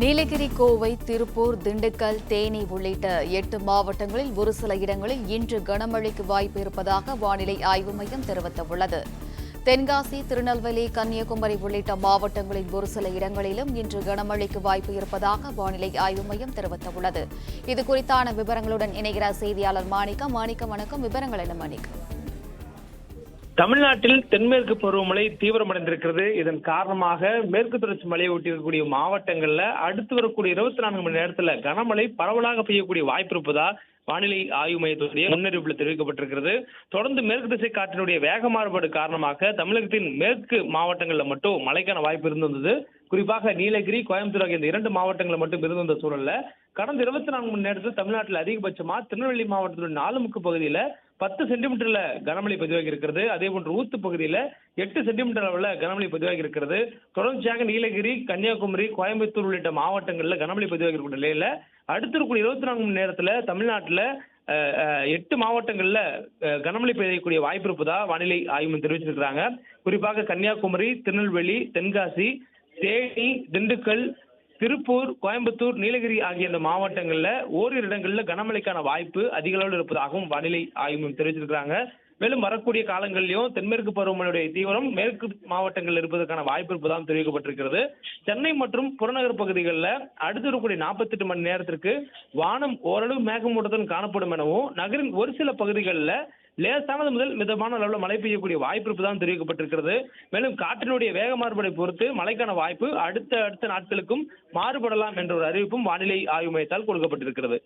நீலகிரி, கோவை, திருப்பூர், திண்டுக்கல், தேனி உள்ளிட்ட 8 மாவட்டங்களில் ஒரு சில இடங்களில் இன்று கனமழைக்கு வாய்ப்பு இருப்பதாக வானிலை ஆய்வு மையம் தெரிவித்துள்ளது. தென்காசி, திருநெல்வேலி, கன்னியாகுமரி உள்ளிட்ட மாவட்டங்களில் ஒரு சில இடங்களிலும் இன்று கனமழைக்கு வாய்ப்பு இருப்பதாக வானிலை ஆய்வு மையம் தெரிவித்துள்ளது. இதுகுறித்தான விவரங்களுடன் இணைகிறார் செய்தியாளர் மாணிக்கம். வணக்கம். விவரங்கள் என்ன மாணிக்கம்? தமிழ்நாட்டில் தென்மேற்கு பருவமழை தீவிரமடைந்திருக்கிறது. இதன் காரணமாக மேற்கு தொடர்ச்சி மலையை ஒட்டியிருக்கக்கூடிய மாவட்டங்கள்ல அடுத்து வரக்கூடிய 24 மணி நேரத்துல கனமழை பரவலாக பெய்யக்கூடிய வாய்ப்பு இருப்பதா வானிலை ஆய்வு மையத்துடைய முன்னறிவிப்பில் தெரிவிக்கப்பட்டிருக்கிறது. தொடர்ந்து மேற்கு திசை காற்றினுடைய வேக மாறுபாடு காரணமாக தமிழகத்தின் மேற்கு மாவட்டங்கள்ல மட்டும் மழைக்கான வாய்ப்பு இருந்தது. குறிப்பாக நீலகிரி, கோயம்புத்தூர் ஆகிய இந்த 2 மாவட்டங்களில் மட்டும் இருந்த சூழல்ல கடந்த 24 மணி நேரத்தில் தமிழ்நாட்டில் அதிகபட்சமா திருநெல்வேலி மாவட்டத்தின் 4 முக்கு பகுதியில 10 சென்டிமீட்டர்ல கனமழை பதிவாகி இருக்கிறது. அதே போன்று ஊத்து பகுதியில 8 சென்டிமீட்டர் அளவுல கனமழை பதிவாகி இருக்கிறது. தொடர்ச்சியாக நீலகிரி, கன்னியாகுமரி, கோயம்புத்தூர் உள்ளிட்ட மாவட்டங்கள்ல கனமழை பதிவாகி இருக்கிற நிலையில அடுத்த 24 மணி நேரத்துல தமிழ்நாட்டுல 8 மாவட்டங்கள்ல கனமழை பெய்யக்கூடிய வாய்ப்பு இருப்பதா வானிலை ஆய்வு தெரிவிச்சிருக்கிறாங்க. குறிப்பாக கன்னியாகுமரி, திருநெல்வேலி, தென்காசி, தேனி, திண்டுக்கல், திருப்பூர், கோயம்புத்தூர், நீலகிரி ஆகிய இந்த மாவட்டங்கள்ல ஓரிரு இடங்கள்ல கனமழைக்கான வாய்ப்பு அதிக அளவில் இருப்பதாகவும் வானிலை ஆய்வு தெரிவிச்சிருக்கிறாங்க. மேலும் வரக்கூடிய காலங்களிலும் தென்மேற்கு பருவமழையுடைய தீவிரம் மேற்கு மாவட்டங்களில் இருப்பதற்கான வாய்ப்பு இருப்பதாகவும் தெரிவிக்கப்பட்டிருக்கிறது. சென்னை மற்றும் புறநகர் பகுதிகளில் அடுத்து வரக்கூடிய 48 மணி நேரத்திற்கு வானம் ஓரளவு மேகமூட்டத்துடன் காணப்படும் எனவும் நகரின் ஒரு சில பகுதிகளில் லேசானது முதல் மிதமான அளவில் மழை பெய்யக்கூடிய வாய்ப்பு இருப்பதாக தெரிவிக்கப்பட்டிருக்கிறது. மேலும் காற்றினுடைய வேக மாறுபாடை பொறுத்து மழைக்கான வாய்ப்பு அடுத்த நாட்களுக்கும் மாறுபடலாம் என்ற ஒரு அறிவிப்பும் வானிலை ஆய்வு மையத்தால் கொடுக்கப்பட்டிருக்கிறது.